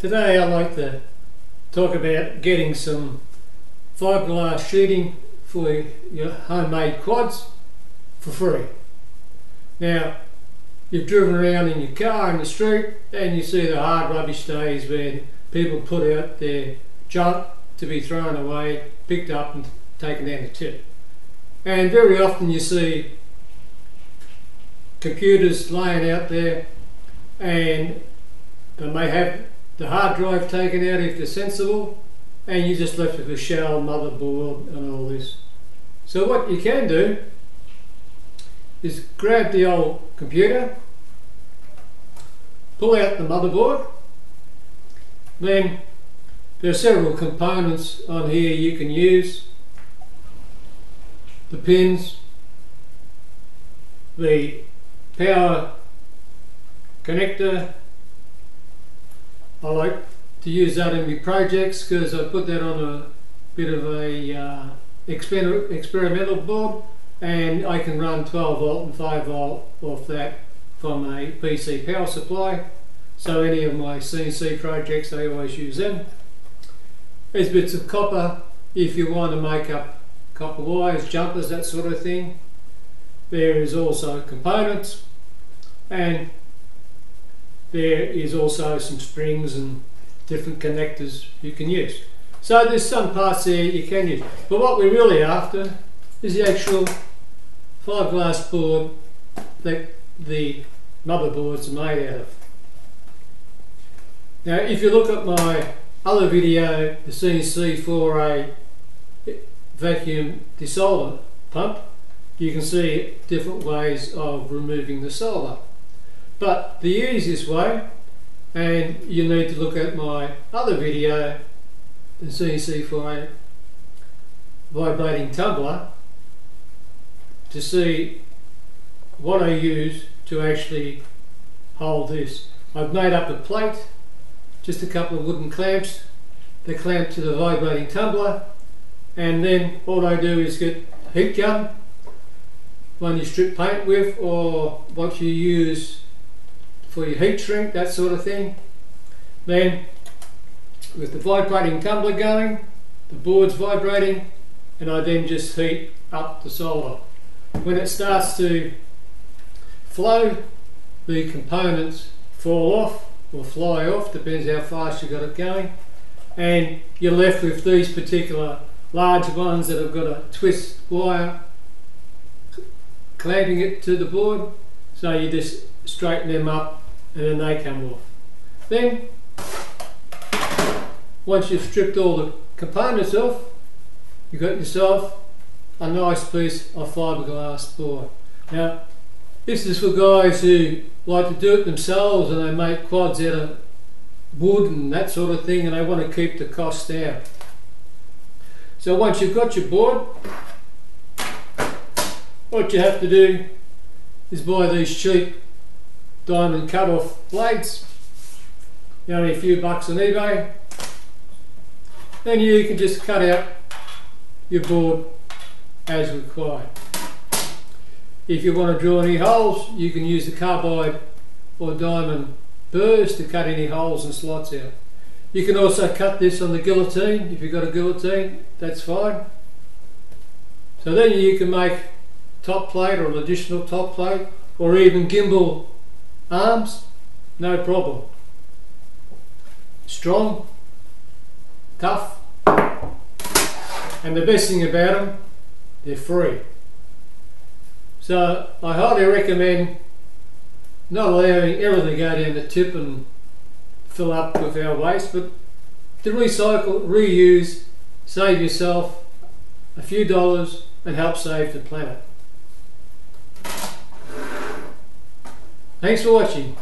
Today I'd like to talk about getting some fiberglass sheeting for your homemade quads for free. Now, you've driven around in your car in the street and you see the hard rubbish days when people put out their junk to be thrown away, picked up and taken down the tip. And very often you see computers laying out there and they may have the hard drive taken out if they're sensible, and you just left with a shell, motherboard and all this. So what you can do is grab the old computer, pull out the motherboard, then there are several components on here you can use. The pins, the power connector. I like to use that in my projects because I put that on a bit of a experimental board, and I can run 12 volt and 5 volt off that from a PC power supply. So any of my CNC projects, I always use them. There's bits of copper if you want to make up copper wires, jumpers, that sort of thing. There is also components, and there is also some springs and different connectors you can use. So there's some parts there you can use. But what we're really after is the actual fiberglass board that the motherboards are made out of. Now if you look at my other video, the Quad4A vacuum dissolver pump, you can see different ways of removing the solder. But the easiest way, and you need to look at my other video, the Quad4A vibrating tumbler, to see what I use to actually hold this. I've made up a plate, just a couple of wooden clamps that clamp to the vibrating tumbler, and then all I do is get heat gun, one you strip paint with or what you use for your heat shrink, that sort of thing. Then with the vibrating tumbler going, the board's vibrating, and I then just heat up the solder. When it starts to flow, the components fall off or fly off, depends how fast you got it going, and you're left with these particular large ones that have got a twist wire clamping it to the board, so you just straighten them up and then they come off. Then once you've stripped all the components off, you've got yourself a nice piece of fiberglass board. Now this is for guys who like to do it themselves and they make quads out of wood and that sort of thing, and they want to keep the cost down. So once you've got your board, what you have to do is buy these cheap diamond cut-off blades. They're only a few bucks on eBay. Then you can just cut out your board as required. If you want to drill any holes, you can use the carbide or diamond burrs to cut any holes and slots out. You can also cut this on the guillotine. If you've got a guillotine, that's fine. So then you can make top plate or an additional top plate, or even gimbal arms, no problem. Strong, tough, and the best thing about them, they're free. So I highly recommend not allowing everything to go down the tip and fill up with our waste, but to recycle, reuse, save yourself a few dollars and help save the planet. Thanks for watching.